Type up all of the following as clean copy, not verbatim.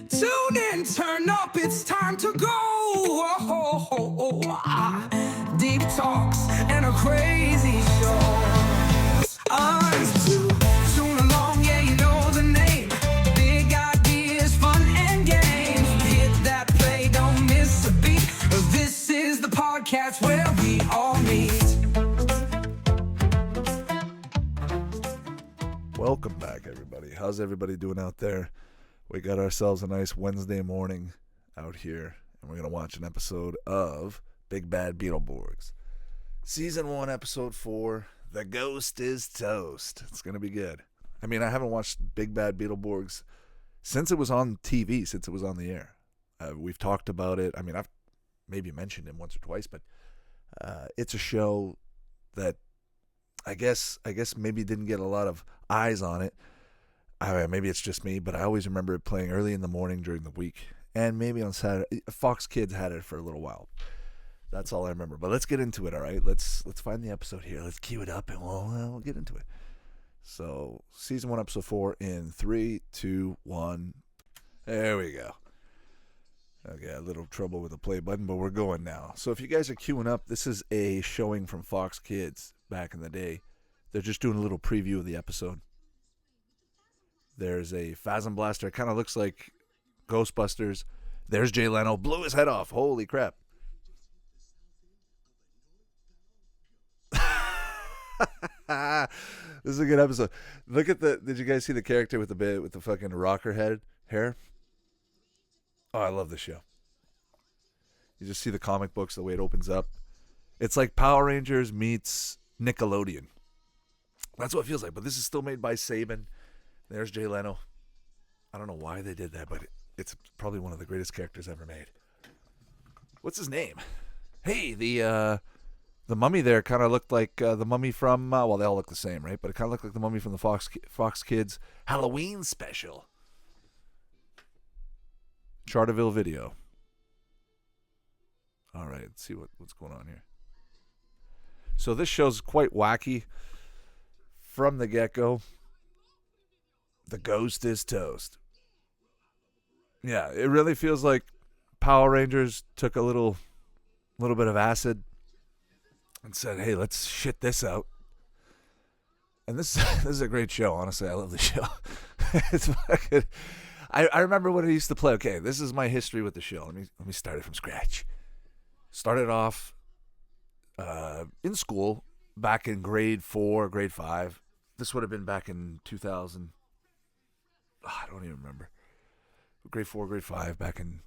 Tune in, turn up, it's time to go. Deep talks and a crazy show. It's Toon Along, yeah, you know the name. Big ideas, fun and games. Hit that play, don't miss a beat. This is the podcast where we all meet. Welcome back, everybody. How's everybody doing out there? We got ourselves a nice Wednesday morning out here, and we're going to watch an episode of Big Bad Beetleborgs. Season 1, Episode 4, The Ghost is Toast. It's going to be good. I mean, I haven't watched Big Bad Beetleborgs since it was on TV, since it was on the air. We've talked about it. I mean, I've maybe mentioned it once or twice, but it's a show that I guess maybe didn't get a lot of eyes on it. Maybe it's just me, but I always remember it playing early in the morning during the week, and maybe on Saturday. Fox Kids had it for a little while. That's all I remember. But let's get into it. All right, let's find the episode here. Let's cue it up, and we'll get into it. So, season 1, episode 4, in 3, 2, 1. There we go. Okay, a little trouble with the play button, but we're going now. So if you guys are queuing up, this is a showing from Fox Kids back in the day. They're just doing a little preview of the episode. There's a Phasm Blaster. It kind of looks like Ghostbusters. There's Jay Leno. Blew his head off. Holy crap. This is a good episode. Look at did you guys see the character with the fucking rocker head hair? Oh, I love this show. You just see the comic books, the way it opens up. It's like Power Rangers meets Nickelodeon. That's what it feels like. But this is still made by Saban. There's Jay Leno. I don't know why they did that, but it's probably one of the greatest characters ever made. What's his name? Hey, the mummy there kind of looked like the mummy from, well, they all look the same, right? But it kind of looked like the mummy from the Fox Kids Halloween special. Charterville Video. All right, let's see what's going on here. So this show's quite wacky from the get-go. The Ghost is Toast. Yeah, it really feels like Power Rangers took a little bit of acid and said, hey, let's shit this out. And this is a great show, honestly. I love the show. It's fucking... I remember when I used to play. Okay, this is my history with the show. Let me start it from scratch. Started off in school back in grade 4, grade 5. This would have been back in 2000. I don't even remember. Grade 4, grade 5, back in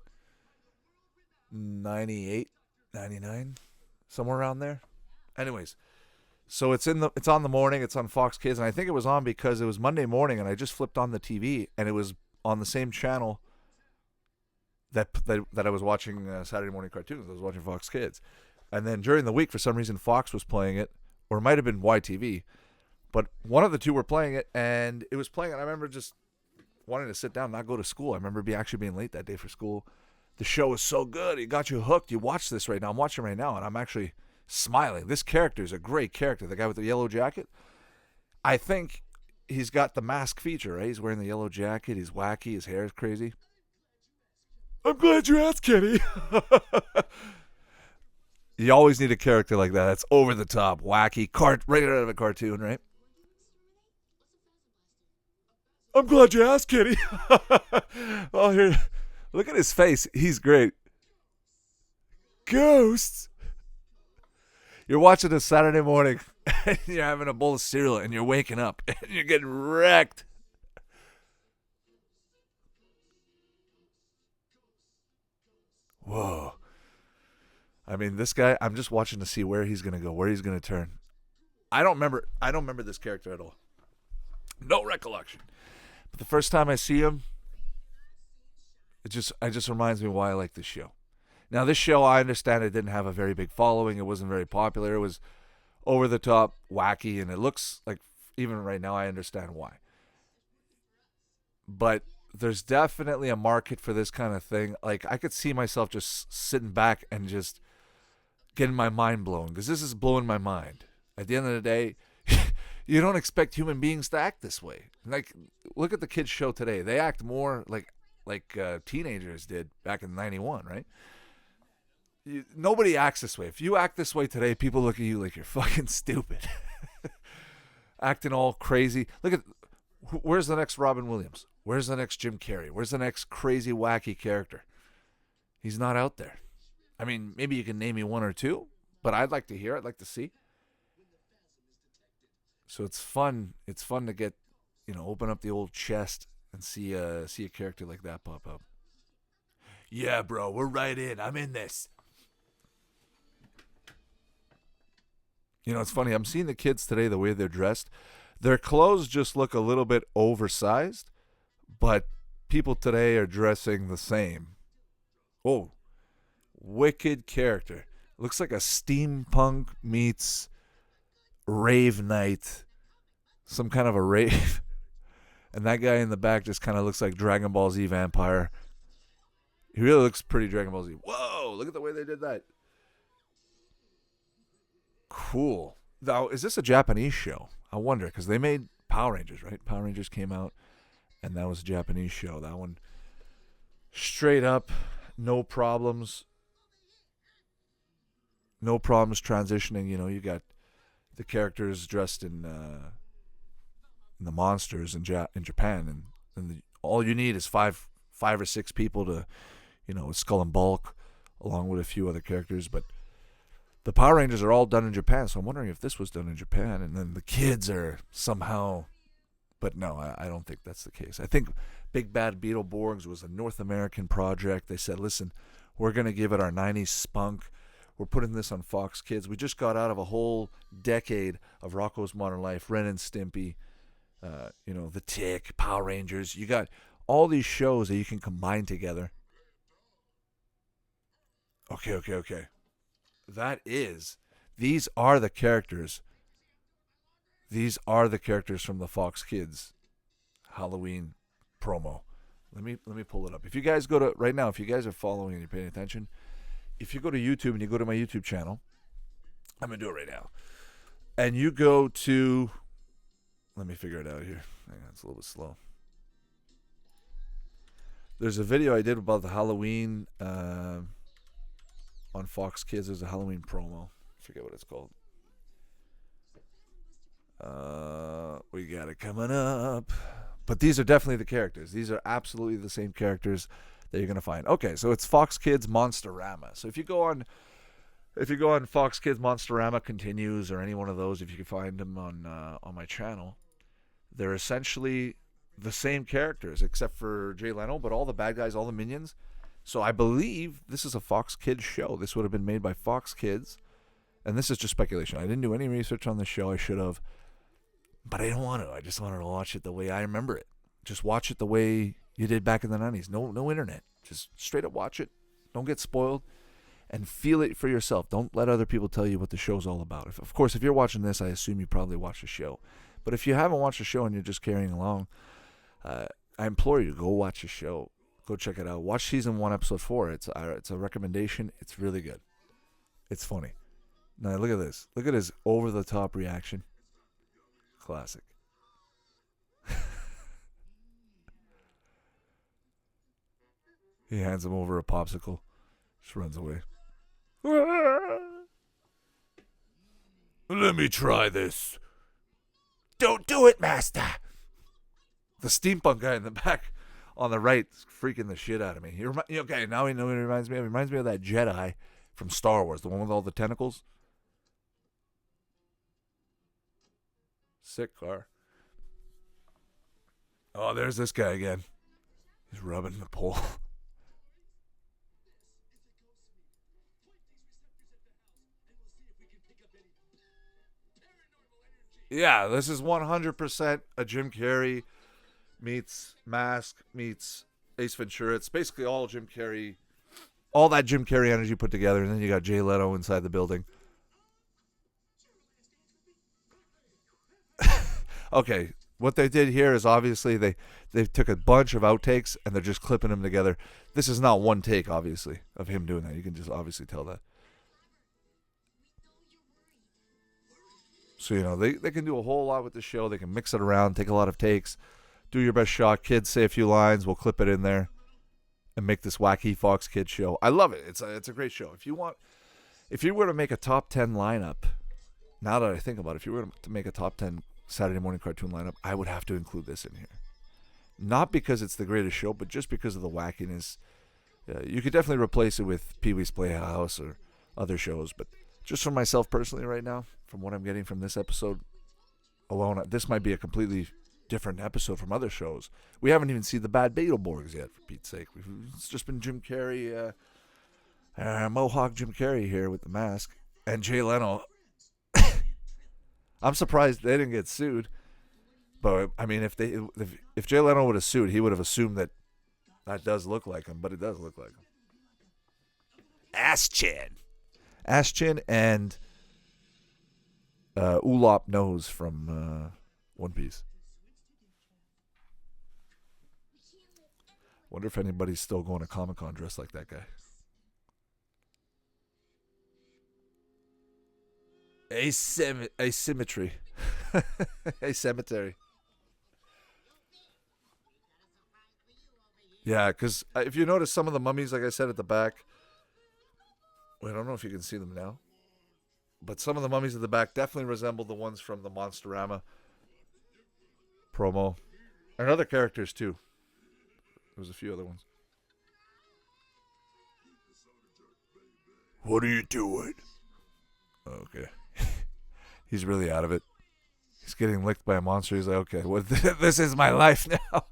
98, 99, somewhere around there. Anyways, so it's on the morning. It's on Fox Kids, and I think it was on because it was Monday morning, and I just flipped on the TV, and it was on the same channel that I was watching Saturday morning cartoons. I was watching Fox Kids, and then during the week, for some reason, Fox was playing it, or it might have been YTV, but one of the two were playing it, and it was playing, and I remember just wanting to sit down and not go to school. I remember actually being late that day for school. The show was so good. It got you hooked. You watch this right now. I'm watching right now, and I'm actually smiling. This character is a great character. The guy with the yellow jacket. I think he's got the mask feature, right? He's wearing the yellow jacket. He's wacky. His hair is crazy. I'm glad you asked, Kenny. You always need a character like that. That's over the top, wacky, right out of a cartoon, right? I'm glad you asked, Kitty. Oh, here, look at his face. He's great. Ghosts. You're watching a Saturday morning, and you're having a bowl of cereal, and you're waking up, and you're getting wrecked. Whoa. I mean, this guy, I'm just watching to see where he's going to go, where he's going to turn. I don't remember this character at all. No recollection. But the first time I see him, it just reminds me why I like this show. Now, this show, I understand it didn't have a very big following. It wasn't very popular. It was over the top, wacky, and it looks like, even right now, I understand why. But there's definitely a market for this kind of thing. Like, I could see myself just sitting back and just getting my mind blown, because this is blowing my mind. At the end of the day, you don't expect human beings to act this way. Like, look at the kids' show today. They act more like like teenagers did back in '91, right? Nobody acts this way. If you act this way today, people look at you like you're fucking stupid. Acting all crazy. Look at, where's the next Robin Williams? Where's the next Jim Carrey? Where's the next crazy, wacky character? He's not out there. I mean, maybe you can name me one or two, but I'd like to hear. I'd like to see. So it's fun. It's fun to get, open up the old chest and see a character like that pop up. Yeah, bro, we're right in. I'm in this. It's funny. I'm seeing the kids today, the way they're dressed. Their clothes just look a little bit oversized, but people today are dressing the same. Oh, wicked character. Looks like a steampunk meets rave night. Some kind of a rave. And that guy in the back just kind of looks like Dragon Ball Z vampire. He really looks pretty Dragon Ball Z. Whoa, look at the way they did that. Cool. Now, is this a Japanese show? I wonder, because they made Power Rangers, right? Power Rangers came out, and that was a Japanese show. That one, straight up, no problems. No problems transitioning. You got the characters dressed in the monsters in Japan, and all you need is five or six people to, Skull and Bulk, along with a few other characters, but the Power Rangers are all done in Japan, so I'm wondering if this was done in Japan, and then the kids are somehow... But no, I don't think that's the case. I think Big Bad Beetleborgs was a North American project. They said, listen, we're going to give it our 90s spunk. We're putting this on Fox Kids. We just got out of a whole decade of Rocko's Modern Life, Ren and Stimpy, The Tick, Power Rangers. You got all these shows that you can combine together. Okay. These are the characters. These are the characters from the Fox Kids Halloween promo. Let me pull it up. If you guys go to, right now, if you guys are following and you're paying attention, if you go to YouTube and you go to my YouTube channel, I'm going to do it right now. And you go to, let me figure it out here. Hang on, it's a little bit slow. There's a video I did about the Halloween on Fox Kids. There's a Halloween promo. I forget what it's called. We got it coming up. But these are definitely the characters. These are absolutely the same characters that you're going to find. Okay, so it's Fox Kids Monsterama. So if you go on Fox Kids Monsterama Continues or any one of those, if you can find them on my channel, they're essentially the same characters except for Jay Leno, but all the bad guys, all the minions. So I believe this is a Fox Kids show. This would have been made by Fox Kids. And this is just speculation. I didn't do any research on the show. I should have. But I don't want to. I just wanted to watch it the way I remember it. Just watch it the way you did back in the 90s. No internet. Just straight up watch it. Don't get spoiled. And feel it for yourself. Don't let other people tell you what the show's all about. Of course, if you're watching this, I assume you probably watched the show. But if you haven't watched the show and you're just carrying along, I implore you, go watch the show. Go check it out. Watch season 1, episode 4. It's a recommendation. It's really good. It's funny. Now look at this. Look at his over-the-top reaction. Classic. He hands him over a popsicle. Just runs away. Let me try this. Don't do it, master. The steampunk guy in the back on the right is freaking the shit out of me. Okay, now we know what he reminds me of. He reminds me of that Jedi from Star Wars, the one with all the tentacles. Sick car. Oh, there's this guy again. He's rubbing the pole. Yeah, this is 100% a Jim Carrey meets Mask meets Ace Ventura. It's basically all Jim Carrey, all that Jim Carrey energy put together, and then you got Jay Leno inside the building. Okay, what they did here is obviously they took a bunch of outtakes and they're just clipping them together. This is not one take, obviously, of him doing that. You can just obviously tell that. So, they can do a whole lot with the show. They can mix it around, take a lot of takes, do your best shot. Kids say a few lines, we'll clip it in there. and make this wacky Fox Kids show. I love it. It's a great show. If you were to make a top 10 lineup, now that I think about it, if you were to make a top 10 Saturday morning cartoon lineup, I would have to include this in here. Not because it's the greatest show, but just because of the wackiness. You could definitely replace it with Pee-wee's Playhouse or other shows, but just for myself personally right now, from what I'm getting from this episode alone, this might be a completely different episode from other shows. We haven't even seen the Bad Beetleborgs yet, for Pete's sake. It's just been Jim Carrey, Mohawk Jim Carrey here with the mask, and Jay Leno. I'm surprised they didn't get sued. But I mean, if Jay Leno would have sued, he would have assumed that does look like him, but it does look like him. Ass Chin, and Ulopp Nose from One Piece. Wonder if anybody's still going to Comic-Con dressed like that guy. Asymmetry. A cemetery. Yeah, because if you notice some of the mummies, like I said, at the back, I don't know if you can see them now, but some of the mummies at the back definitely resemble the ones from the Monsterama promo, and other characters too. There's a few other ones. What are you doing? Okay. He's really out of it. He's getting licked by a monster. He's like, okay, this is my life now.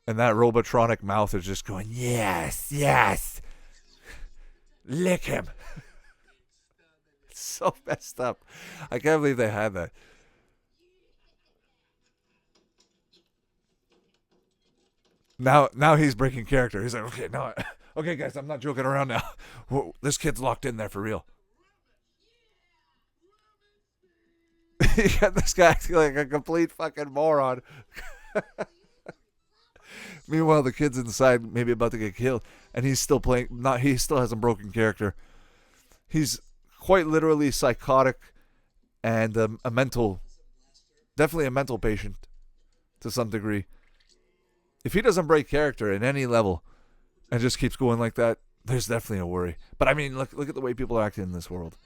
And that Robotronic mouth is just going, yes, yes. Lick him. It's so messed up. I can't believe they had that. Now he's breaking character. He's like, okay, guys, I'm not joking around now. Whoa, this kid's locked in there for real. You got this guy acting like a complete fucking moron. Meanwhile, the kid's inside, maybe about to get killed, and he's still playing. He still hasn't broken character. He's quite literally psychotic and definitely a mental patient to some degree. If he doesn't break character in any level and just keeps going like that, there's definitely a worry. But I mean, look at the way people are acting in this world.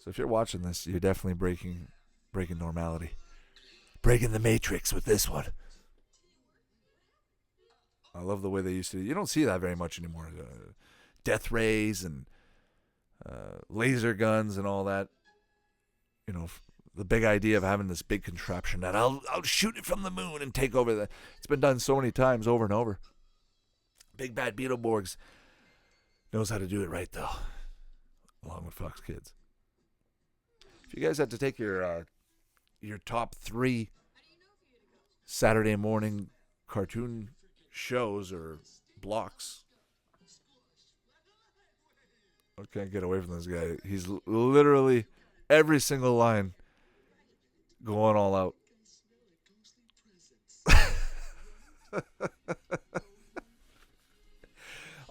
So if you're watching this, you're definitely breaking normality. Breaking the matrix with this one. I love the way they used to. You don't see that very much anymore. Death rays and laser guns and all that. You know, the big idea of having this big contraption that I'll shoot it from the moon and take over the. It's been done so many times over and over. Big Bad Beetleborgs knows how to do it right though, along with Fox Kids. If you guys had to take your top 3 Saturday morning cartoon shows or blocks. I can't get away from this guy. He's literally every single line going all out.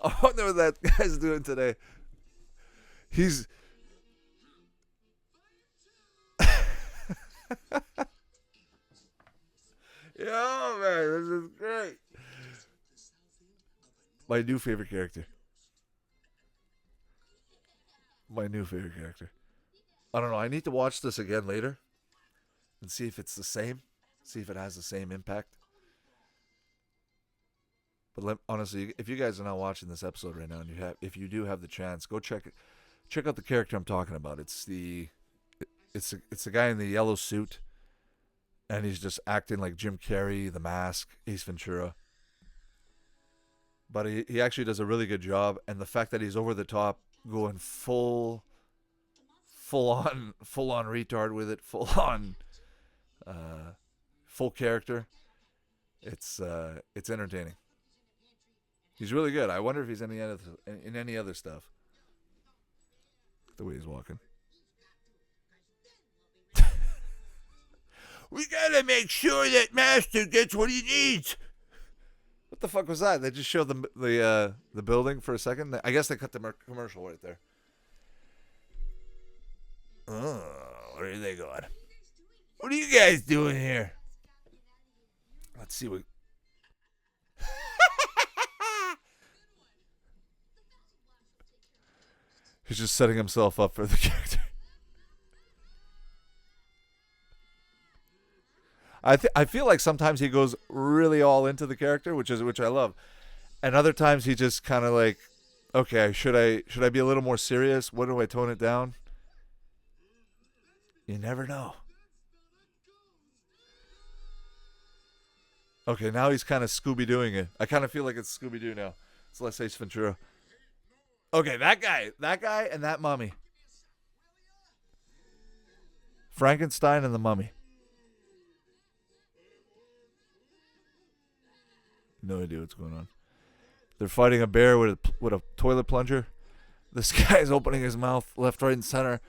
I wonder what that guy's doing today. He's yo, man, this is great. My new favorite character. I don't know. I need to watch this again later and see if it's the same. See if it has the same impact. But honestly, if you guys are not watching this episode right now, and if you do have the chance, go check out the character I'm talking about. It's the guy in the yellow suit, and he's just acting like Jim Carrey, The Mask, Ace Ventura. But he actually does a really good job, and the fact that he's over the top, going full on retard with it, full character. It's entertaining. He's really good. I wonder if he's in any other stuff. The way he's walking. We gotta make sure that Master gets what he needs. What the fuck was that? They just showed the building for a second. I guess they cut the commercial right there. Oh, where are they going? What are you guys doing here? Let's see what. He's just setting himself up for the character. I feel like sometimes he goes really all into the character, which I love, and other times he just kind of like, okay, should I be a little more serious? What do I tone it down? You never know. Okay, now he's kind of Scooby-Dooing it. I kind of feel like it's Scooby-Doo now. It's less Ace Ventura. Okay, that guy, and that mummy. Frankenstein and the mummy. No idea what's going on. They're fighting a bear with a toilet plunger. This guy's opening his mouth left, right, and center.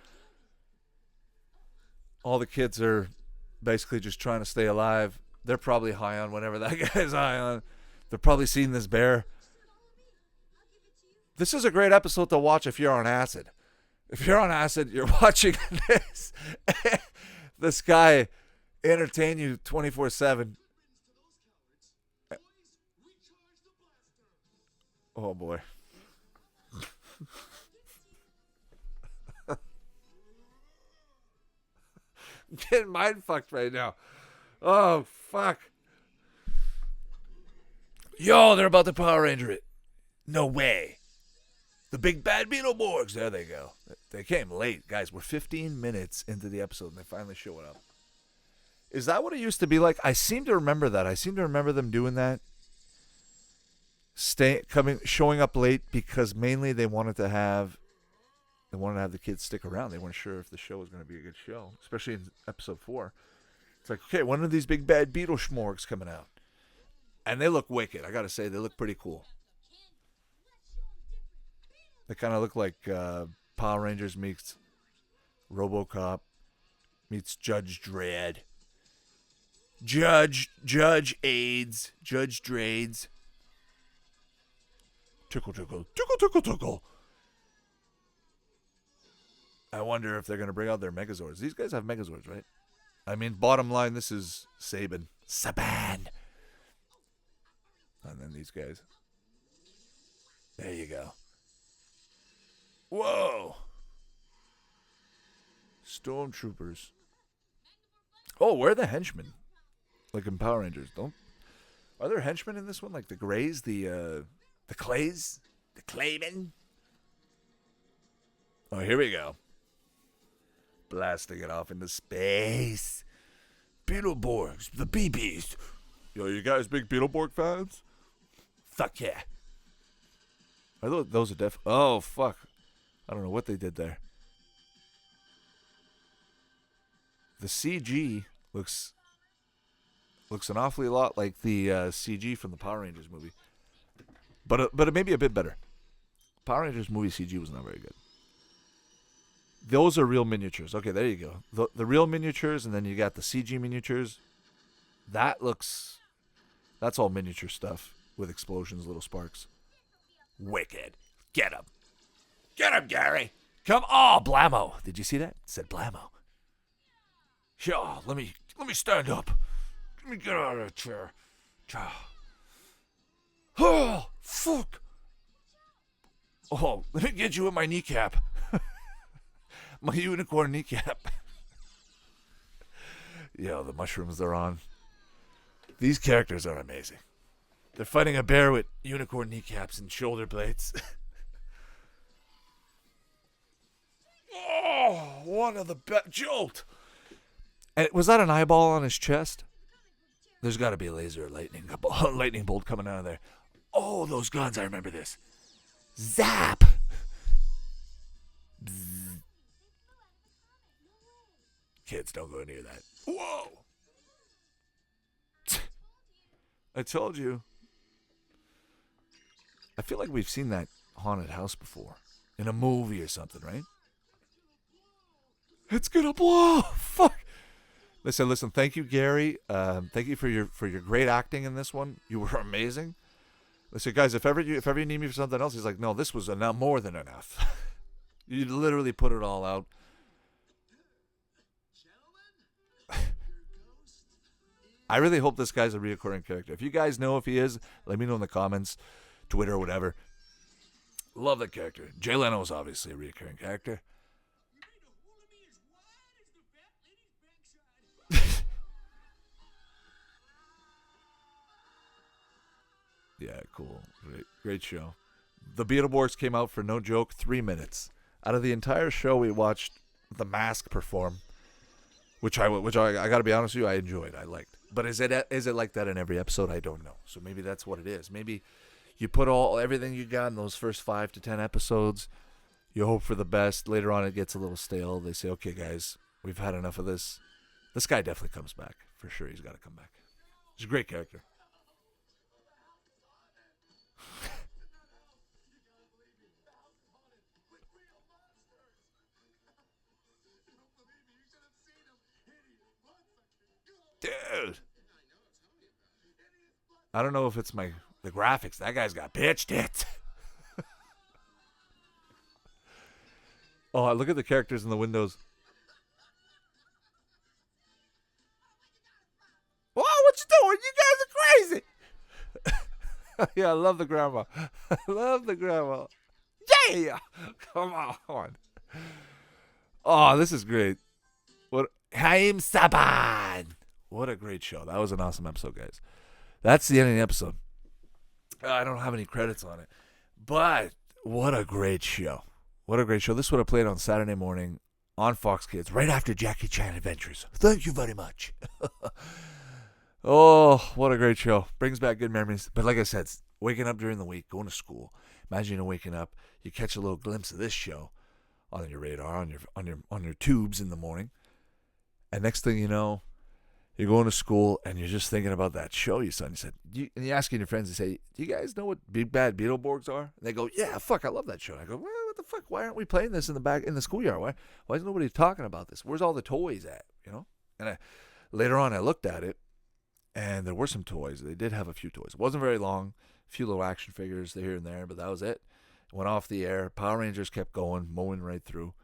All the kids are basically just trying to stay alive. They're probably high on whatever that guy's high on. They're probably seeing this bear. This is a great episode to watch if you're on acid. If you're on acid, you're watching this. This guy entertain you 24/7. Oh boy. I'm getting mind fucked right now. Oh fuck. Yo, they're about to Power Ranger it. No way. The Big Bad Beetleborgs. There they go. They came late. Guys, we're 15 minutes into the episode and they finally show up. Is that what it used to be like? I seem to remember that. I seem to remember them doing that. Showing up late because mainly they wanted to have the kids stick around. They weren't sure if the show was going to be a good show, especially in episode 4. It's like, okay, when are these Big Bad Beetleborgs coming out? And they look wicked. I got to say, they look pretty cool. They kind of look like Power Rangers meets RoboCop meets Judge Dredd. Judge AIDS. Judge Drades. Tickle, tickle, tickle, tickle, tickle. I wonder if they're going to bring out their Megazords. These guys have Megazords, right? I mean, bottom line, this is Saban. And then these guys. There you go. Whoa. Stormtroopers. Oh, where are the henchmen? Like in Power Rangers. Are there henchmen in this one? Like the Greys? The Clays? The Claymen? Oh, here we go. Blasting it off into space. Beetleborgs. The BBs. Yo, you guys big Beetleborg fans? Fuck yeah. Those are oh, fuck. I don't know what they did there. The CG looks an awfully lot like the CG from the Power Rangers movie. But it may be a bit better. Power Rangers movie CG was not very good. Those are real miniatures. Okay, there you go. The real miniatures, and then you got the CG miniatures. That's all miniature stuff with explosions, little sparks. Wicked. Get him. Get him, Gary. Come on, blammo. Did you see that? It said blammo. Sure, let me stand up. Let me get out of the chair. Oh, fuck. Oh, let me get you in my kneecap. My unicorn kneecap. Yo, the mushrooms they're on. These characters are amazing. They're fighting a bear with unicorn kneecaps and shoulder blades. Oh, one of the best. Jolt. And was that an eyeball on his chest? There's got to be a laser lightning bolt coming out of there. Oh, those guns. I remember this. Zap. Bzz. Kids, don't go near that. Whoa. I told you. I feel like we've seen that haunted house before. In a movie or something, right? It's gonna blow. Fuck. Listen. Thank you, Gary. Thank you for your great acting in this one. You were amazing. Listen, guys, if ever you need me for something else, he's like, no, this was enough, more than enough. You literally put it all out. I really hope this guy's a reoccurring character. If you guys know if he is, let me know in the comments, Twitter or whatever. Love that character. Jay Leno's obviously a recurring character. Yeah, cool. Great show. The Beetleborgs came out for, no joke, 3 minutes. Out of the entire show, we watched The Mask perform, which I got to be honest with you, I enjoyed. I liked. But is it like that in every episode? I don't know. So maybe that's what it is. Maybe you put everything you got in those first 5 to 10 episodes. You hope for the best. Later on, it gets a little stale. They say, okay, guys, we've had enough of this. This guy definitely comes back. For sure, he's got to come back. He's a great character. Dude, I don't know if it's the graphics. That guy's got bitch tits. Oh, look at the characters in the windows. Whoa, what you doing? You guys are crazy. Yeah, I love the grandma. I love the grandma. Yeah, come on. Oh, this is great. What? Haim Saban. What a great show. That was an awesome episode, guys. That's the end of the episode. I don't have any credits on it. But what a great show. What a great show. This would have played on Saturday morning on Fox Kids right after Jackie Chan Adventures. Thank you very much. Oh, what a great show. Brings back good memories. But like I said, waking up during the week, going to school. Imagine waking up, you catch a little glimpse of this show on your radar, on your tubes in the morning. And next thing you know, you're going to school and you're just thinking about that show you saw. And you said, and you're asking your friends, you say, do you guys know what Big Bad Beetleborgs are? And they go, yeah, fuck, I love that show. And I go, well, what the fuck? Why aren't we playing this in the schoolyard? Why is nobody talking about this? Where's all the toys at? And later on, I looked at it, and there were some toys. They did have a few toys. It wasn't very long. A few little action figures here and there, but that was it. It went off the air. Power Rangers kept going, mowing right through.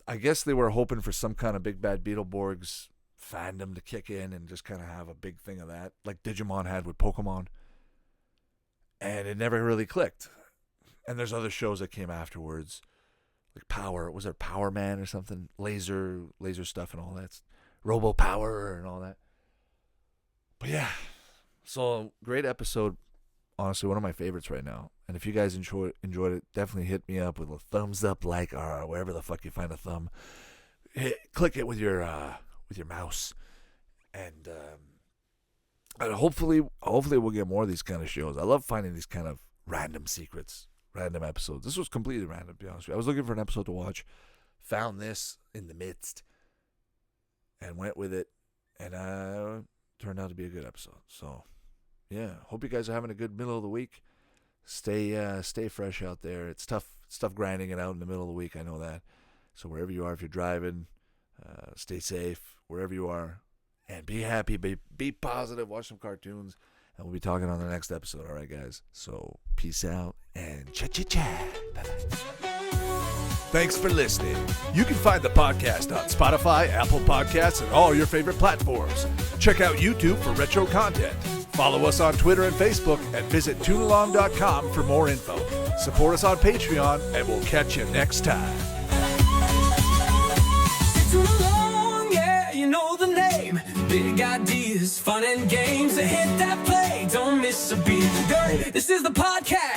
I guess they were hoping for some kind of Big Bad Beetleborgs fandom to kick in and just kind of have a big thing of that, like Digimon had with Pokemon. And it never really clicked. And there's other shows that came afterwards, like Power. Was there Power Man or something? Laser stuff and all that. Robo Power and all that. But yeah, so great episode. Honestly, one of my favorites right now. And if you guys enjoyed it, definitely hit me up with a thumbs up, like, or wherever the fuck you find a thumb. Click it with your mouse, and hopefully we'll get more of these kind of shows. I love finding these kind of random secrets, random episodes. This was completely random, to be honest with you. I was looking for an episode to watch, found this in the midst, and went with it, and turned out to be a good episode. So, yeah, hope you guys are having a good middle of the week. Stay fresh out there. It's tough grinding it out in the middle of the week. I know that. So wherever you are, if you're driving, stay safe wherever you are, and be happy, be positive, watch some cartoons, and we'll be talking on the next episode. All right, guys. So peace out and cha-cha-cha. Bye-bye. Thanks for listening. You can find the podcast on Spotify, Apple Podcasts, and all your favorite platforms. Check out YouTube for retro content. Follow us on Twitter and Facebook, and visit toonalong.com for more info. Support us on Patreon, and we'll catch you next time. Toon Along, yeah, you know the name. Big ideas, fun and games. So hit that play, don't miss a beat. This is the podcast.